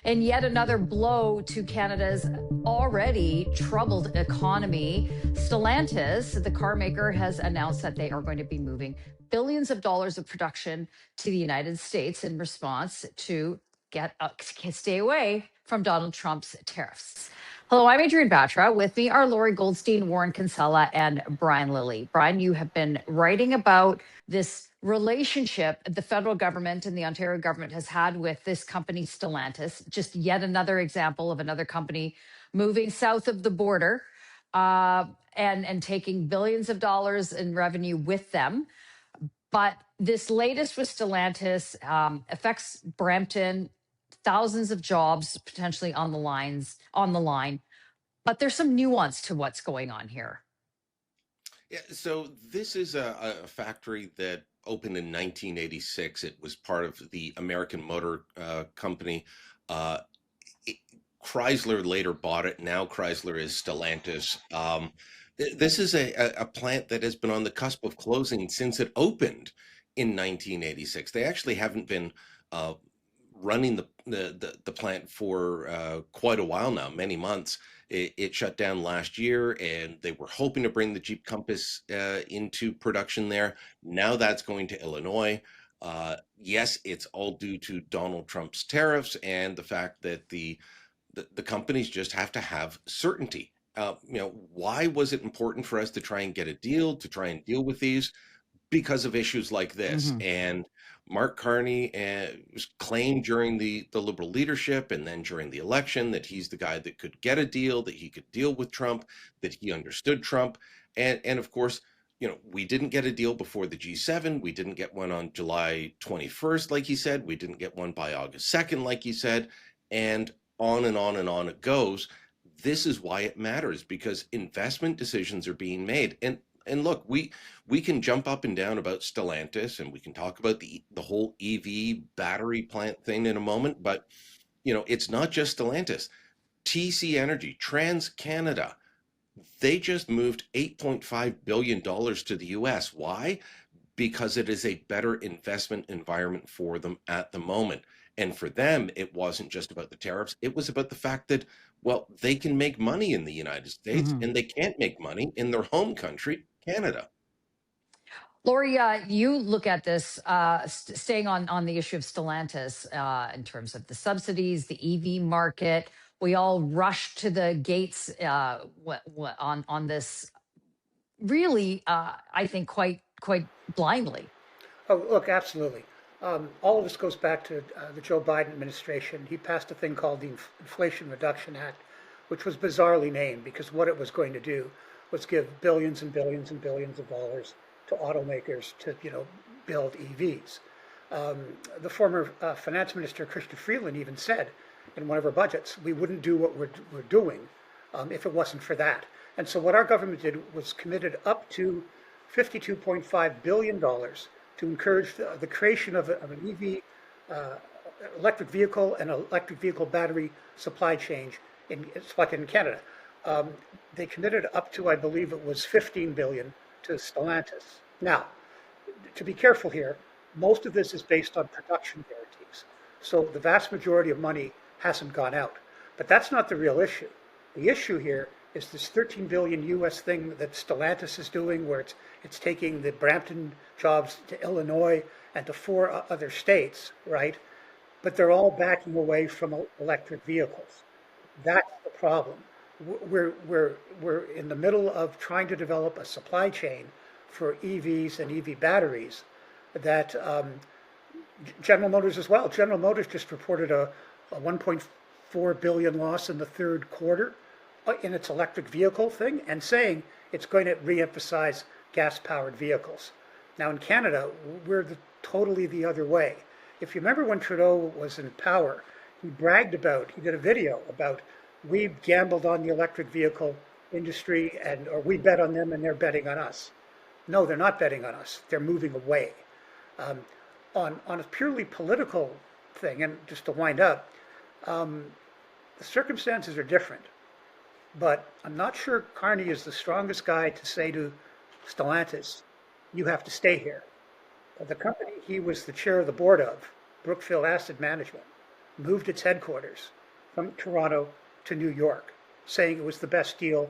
And yet another blow to Canada's already troubled economy. Stellantis, the car maker, has announced that they are going to be moving billions of dollars of production to the United States in response to stay away from Donald Trump's tariffs. Hello, I'm Adrienne Batra. With me are Lorrie Goldstein, Warren Kinsella, and Brian Lilley. Brian, you have been writing about this relationship the federal government and the Ontario government has had with this company, Stellantis. Just yet another example of another company moving south of the border and taking billions of dollars in revenue with them. But this latest with Stellantis affects Brampton, thousands of jobs potentially on the line. But there's some nuance to what's going on here. Yeah, so this is a factory that opened in 1986. It was part of the American Motor Company. Uh, Chrysler later bought it. Now Chrysler is Stellantis. This is a plant that has been on the cusp of closing since it opened in 1986. They actually haven't been uh, running the plant for quite a while now, many months. It shut down last year, and they were hoping to bring the Jeep Compass into production there. Now that's going to Illinois. Yes, it's all due to Donald Trump's tariffs and the fact that the companies just have to have certainty. Why was it important for us to try and get a deal, to try and deal with these? Because of issues like this. Mhm. And Mark Carney was claimed during the Liberal leadership and then during the election that he's the guy that could get a deal, that he could deal with Trump, that he understood Trump. And of course, we didn't get a deal before the G7. We didn't get one on July 21st, like he said. We didn't get one by August 2nd, like he said. And on and on and on it goes. This is why it matters, because investment decisions are being made. And look, we can jump up and down about Stellantis, and we can talk about the whole EV battery plant thing in a moment, but it's not just Stellantis. TC Energy, TransCanada, they just moved $8.5 billion to the US. Why? Because it is a better investment environment for them at the moment. And for them, it wasn't just about the tariffs. It was about the fact that, well, they can make money in the United States Mhm. and they can't make money in their home country, Canada. Lori, you look at this, staying on the issue of Stellantis in terms of the subsidies, the EV market. We all rushed to the gates on this, really, I think, quite blindly. Oh, look, absolutely. All of this goes back to the Joe Biden administration. He passed a thing called the Inflation Reduction Act, which was bizarrely named because what it was going to do was give billions and billions and billions of dollars to automakers to, build EVs. The former finance minister, Christian Freeland, even said in one of her budgets, we wouldn't do what we're doing if it wasn't for that. And so what our government did was committed up to $52.5 billion to encourage the creation of an EV, electric vehicle and electric vehicle battery supply chain in Canada. They committed up to, I believe it was 15 billion to Stellantis. Now, to be careful here, most of this is based on production guarantees. So the vast majority of money hasn't gone out. But that's not the real issue. The issue here is this 13 billion US thing that Stellantis is doing, where it's taking the Brampton jobs to Illinois and to four other states, right? But they're all backing away from electric vehicles. That's the problem. We're in the middle of trying to develop a supply chain for EVs and EV batteries that General Motors as well. General Motors just reported a 1.4 billion loss in the third quarter in its electric vehicle thing, and saying it's going to re-emphasize gas-powered vehicles. Now in Canada, we're totally the other way. If you remember when Trudeau was in power, he did a video about, we gambled on the electric vehicle industry, or we bet on them and they're betting on us. No, they're not betting on us. They're moving away. On a purely political thing, and just to wind up, the circumstances are different. But I'm not sure Carney is the strongest guy to say to Stellantis, you have to stay here. The company he was the chair of the board of, Brookfield Asset Management, moved its headquarters from Toronto to New York, saying it was the best deal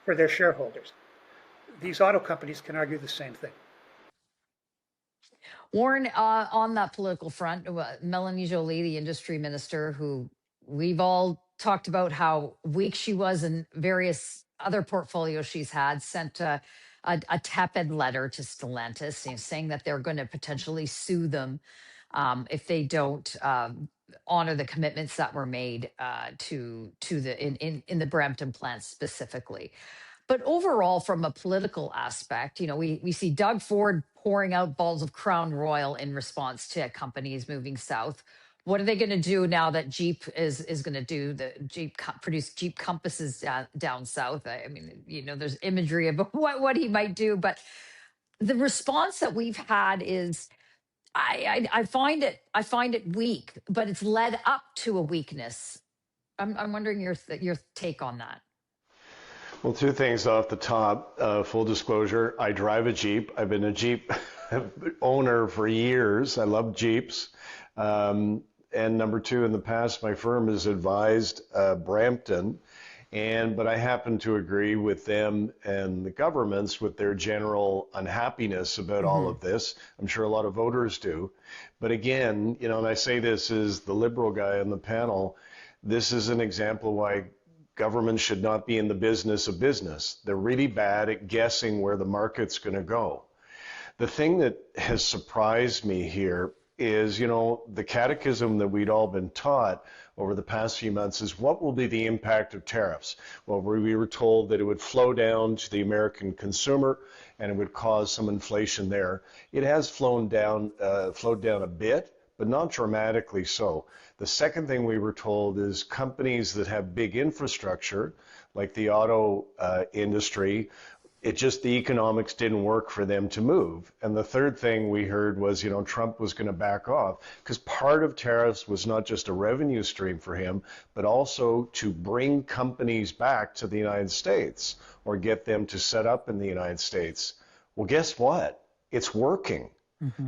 for their shareholders. These auto companies can argue the same thing. Warren, on that political front, Melanie Joly, the industry minister, who we've all talked about how weak she was in various other portfolios she's had, sent a tepid letter to Stellantis, saying that they're going to potentially sue them if they don't honor the commitments that were made to the in the Brampton plant specifically. But overall, from a political aspect, we see Doug Ford pouring out balls of Crown Royal in response to companies moving south. What are they going to do now that Jeep is going to do produce Jeep Compasses down south? I mean, there's imagery of what he might do, but the response that we've had is I find it weak, but it's led up to a weakness. I'm wondering your take on that. Well, two things off the top. Full disclosure, I drive a Jeep. I've been a Jeep owner for years. I love Jeeps. And number two, in the past, my firm has advised Brampton, but I happen to agree with them and the governments with their general unhappiness about all of this. I'm sure a lot of voters do. But again, and I say this as the liberal guy on the panel, this is an example why government should not be in the business of business. They're really bad at guessing where the market's going to go. The thing that has surprised me here is, the catechism that we'd all been taught over the past few months is what will be the impact of tariffs? Well, we were told that it would flow down to the American consumer and it would cause some inflation there. It has flowed down a bit, but not dramatically so. The second thing we were told is companies that have big infrastructure, like the auto industry, the economics didn't work for them to move. And the third thing we heard was, Trump was going to back off because part of tariffs was not just a revenue stream for him, but also to bring companies back to the United States or get them to set up in the United States. Well, guess what? It's working.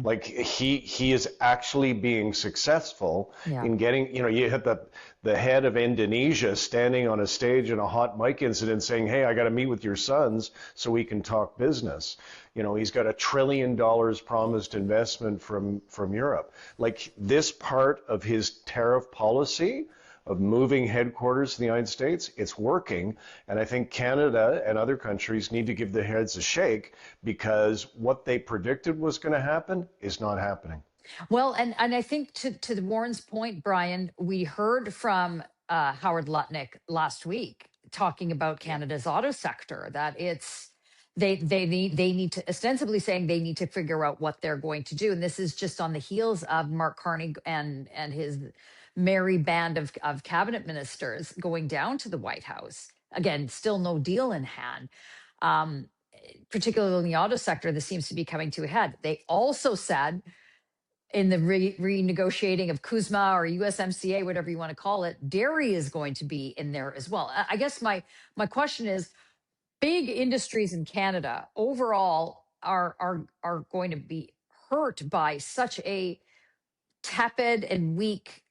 Like he is actually being successful in getting, you had the head of Indonesia standing on a stage in a hot mic incident saying, hey, I got to meet with your sons so we can talk business. He's got $1 trillion promised investment from Europe. Like this part of his tariff policy of moving headquarters to the United States, it's working. And I think Canada and other countries need to give their heads a shake because what they predicted was going to happen is not happening. Well, and I think to Warren's point, Brian, we heard from Howard Lutnick last week talking about Canada's auto sector, that they need to, ostensibly saying they need to figure out what they're going to do. And this is just on the heels of Mark Carney and his merry band of cabinet ministers going down to the White House. Again, still no deal in hand. Particularly in the auto sector, this seems to be coming to a head. They also said in the renegotiating of CUSMA or USMCA, whatever you want to call it, dairy is going to be in there as well. I guess my question is, big industries in Canada overall are going to be hurt by such a tepid and weak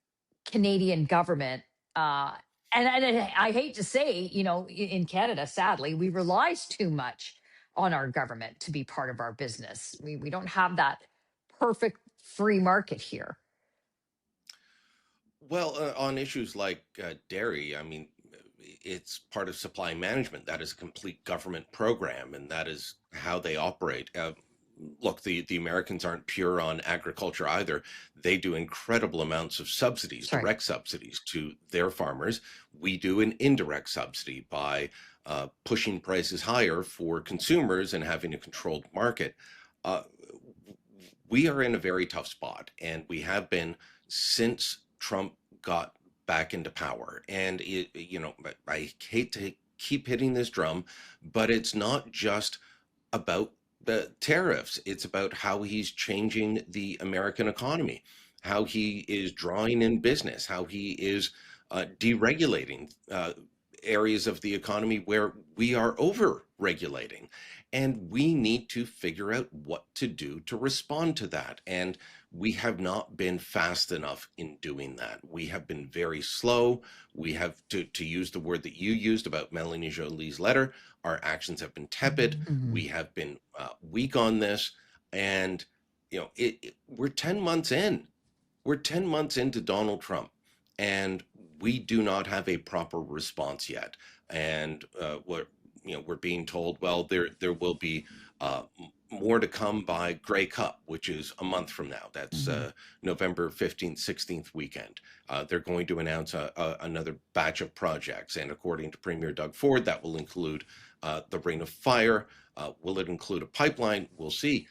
Canadian government. And I hate to say, in Canada, sadly, we rely too much on our government to be part of our business. We don't have that perfect free market here. Well, on issues like dairy, I mean, it's part of supply management. That is a complete government program, and that is how they operate. Look, the Americans aren't pure on agriculture either. They do incredible amounts of subsidies, direct subsidies to their farmers. We do an indirect subsidy by pushing prices higher for consumers and having a controlled market. We are in a very tough spot, and we have been since Trump got back into power. And I hate to keep hitting this drum, but it's not just about the tariffs. It's about how he's changing the American economy, how he is drawing in business, how he is deregulating areas of the economy where we are over regulating. And we need to figure out what to do to respond to that. And we have not been fast enough in doing that. We have been very slow. We have, to use the word that you used about Melanie Joly's letter, our actions have been tepid. We have been weak on this. And, we're 10 months in. We're 10 months into Donald Trump, and we do not have a proper response yet. And we're being told, well, there will be more to come by Grey Cup, which is a month from now. That's November 15th, 16th weekend. They're going to announce another batch of projects. And according to Premier Doug Ford, that will include the Ring of Fire. Will it include a pipeline? We'll see.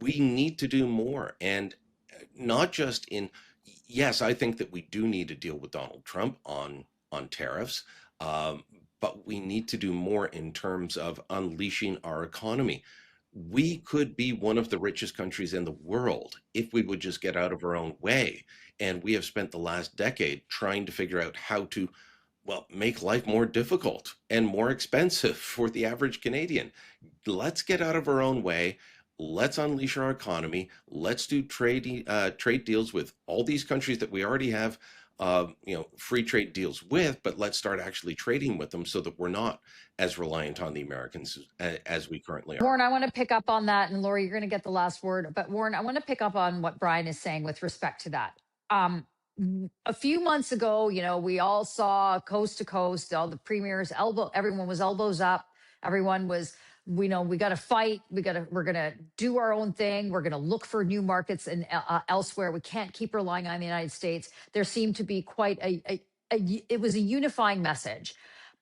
We need to do more. And not just yes, I think that we do need to deal with Donald Trump on tariffs, but we need to do more in terms of unleashing our economy. We could be one of the richest countries in the world if we would just get out of our own way. And we have spent the last decade trying to figure out how to, make life more difficult and more expensive for the average Canadian. Let's get out of our own way. Let's unleash our economy. Let's do trade deals with all these countries that we already have, free trade deals with, but let's start actually trading with them so that we're not as reliant on the Americans as we currently are. Warren, I want to pick up on that, and Lorrie, you're going to get the last word. But Warren, I want to pick up on what Brian is saying with respect to that. A few months ago, we all saw coast to coast, all the premiers, everyone was elbows up. Everyone was, we got to fight. We're going to do our own thing. We're going to look for new markets and elsewhere. We can't keep relying on the United States. There seemed to be quite it was a unifying message.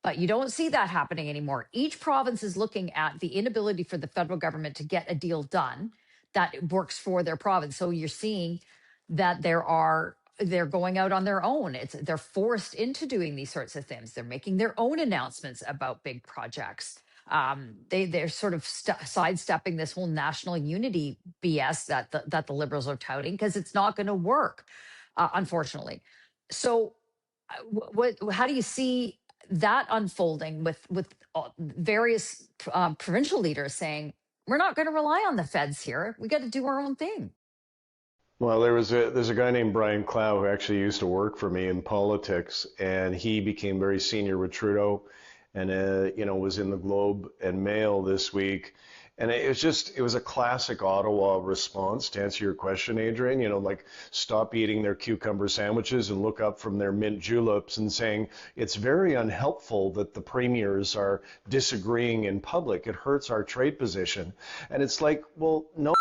But you don't see that happening anymore. Each province is looking at the inability for the federal government to get a deal done that works for their province. So you're seeing that they're going out on their own. They're forced into doing these sorts of things. They're making their own announcements about big projects. They're sort of sidestepping this whole national unity BS that the Liberals are touting, because it's not going to work, unfortunately. So how do you see that unfolding with various provincial leaders saying, we're not going to rely on the feds here. We got to do our own thing? Well, there's a guy named Brian Clow who actually used to work for me in politics, and he became very senior with Trudeau, and was in the Globe and Mail this week. And it was a classic Ottawa response to answer your question, Adrienne, like stop eating their cucumber sandwiches and look up from their mint juleps, and saying it's very unhelpful that the premiers are disagreeing in public. It hurts our trade position. And it's like, well, no,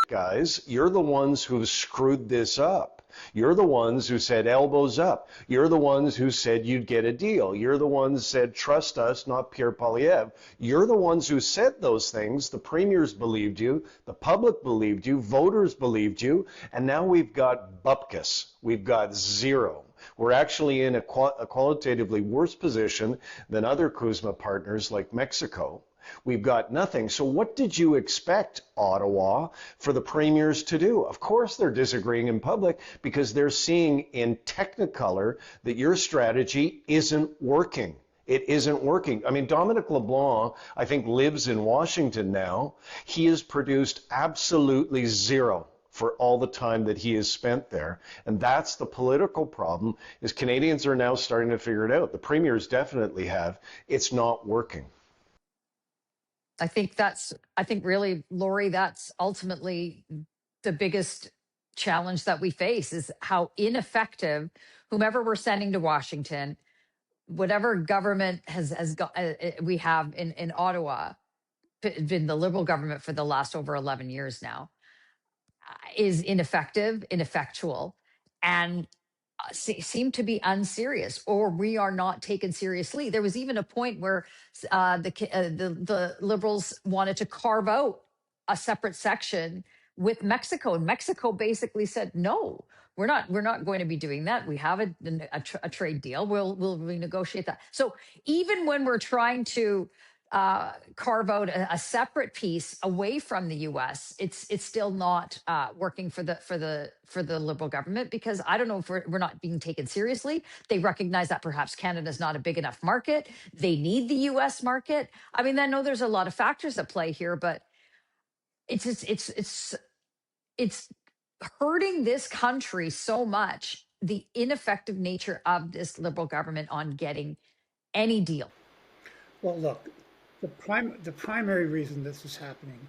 guys, you're the ones who screwed this up. You're the ones who said elbows up. You're the ones who said you'd get a deal. You're the ones who said trust us, not Pierre Poilievre. You're the ones who said those things. The premiers believed you. The public believed you. Voters believed you. And now we've got bupkis. We've got zero. We're actually in a qualitatively worse position than other CUSMA partners like Mexico. We've got nothing. So what did you expect, Ottawa, for the premiers to do? Of course they're disagreeing in public because they're seeing in technicolor that your strategy isn't working. It isn't working. I mean, Dominic LeBlanc, I think, lives in Washington now. He has produced absolutely zero for all the time that he has spent there. And that's the political problem, is Canadians are now starting to figure it out. The premiers definitely have. It's not working. I think really, Lorrie, that's ultimately the biggest challenge that we face, is how ineffective whomever we're sending to Washington, whatever government has got, we have in Ottawa, been the Liberal government for the last over 11 years now, is ineffective, ineffectual, and seem to be unserious, or we are not taken seriously. There was even a point where the Liberals wanted to carve out a separate section with Mexico, and Mexico basically said, "No, we're not going to be doing that. We have a trade deal. We'll renegotiate that." So even when we're trying to carve out a separate piece away from the U.S., it's still not working for the Liberal government, because I don't know if we're not being taken seriously. They recognize that perhaps Canada's not a big enough market. They need the U.S. market. I mean, I know there's a lot of factors at play here, but it's hurting this country so much, the ineffective nature of this Liberal government on getting any deal? Well, look, the primary reason this is happening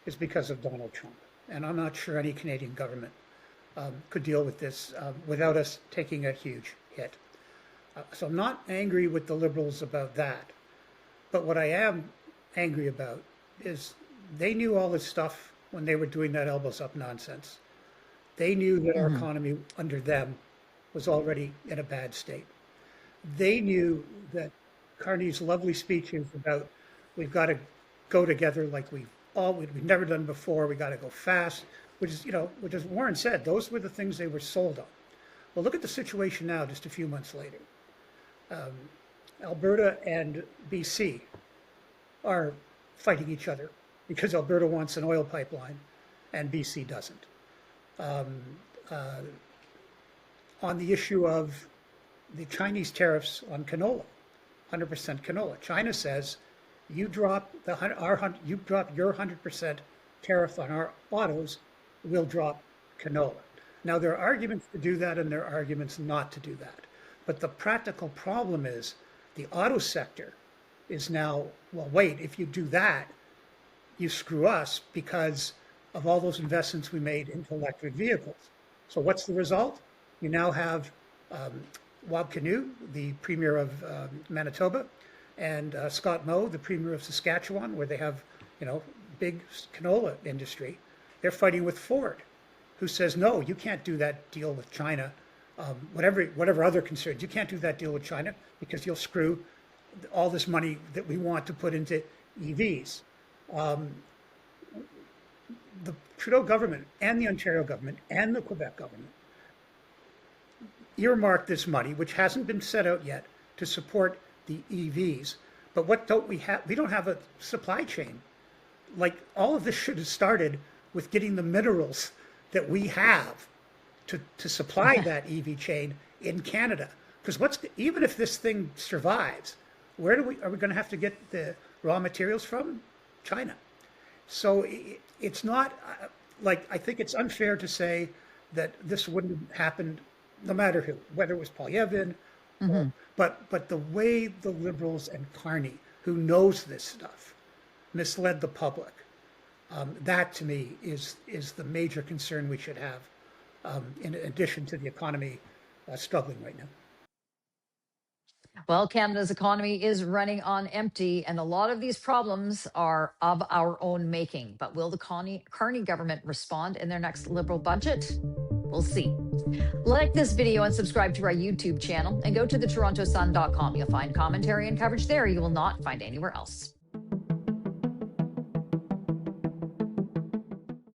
is because of Donald Trump. And I'm not sure any Canadian government could deal with this without us taking a huge hit. So I'm not angry with the Liberals about that. But what I am angry about is they knew all this stuff when they were doing that elbows up nonsense. They knew that our economy under them was already in a bad state. They knew that Carney's lovely speeches about we've got to go together like we've never done before, we got to go fast, which is Warren said, those were the things they were sold on. Well, look at the situation now, just a few months later. Alberta and BC are fighting each other because Alberta wants an oil pipeline and BC doesn't. On the issue of the Chinese tariffs on canola, 100% canola, China says you drop your 100% tariff on our autos, we'll drop canola. Now there are arguments to do that and there are arguments not to do that. But the practical problem is the auto sector is now, well, wait, if you do that, you screw us because of all those investments we made into electric vehicles. So what's the result? You now have Wab Kinew, the Premier of Manitoba, and Scott Moe, the Premier of Saskatchewan, where they have, big canola industry. They're fighting with Ford, who says, no, you can't do that deal with China. Whatever other concerns, you can't do that deal with China because you'll screw all this money that we want to put into EVs. The Trudeau government and the Ontario government and the Quebec government earmarked this money, which hasn't been set out yet, to support the EVs. But what don't we have? We don't have a supply chain. Like, all of this should have started with getting the minerals that we have to supply that EV chain in Canada. Because even if this thing survives, where are we going to have to get the raw materials from? China. So it's not I think it's unfair to say that this wouldn't have happened no matter who, whether it was Poilievre, but the way the Liberals and Carney, who knows this stuff, misled the public, that to me is the major concern we should have, in addition to the economy struggling right now. Well, Canada's economy is running on empty, and a lot of these problems are of our own making. But will the Carney government respond in their next Liberal budget? We'll see. Like this video and subscribe to our YouTube channel, and go to the TorontoSun.com. You'll find commentary and coverage there you will not find anywhere else.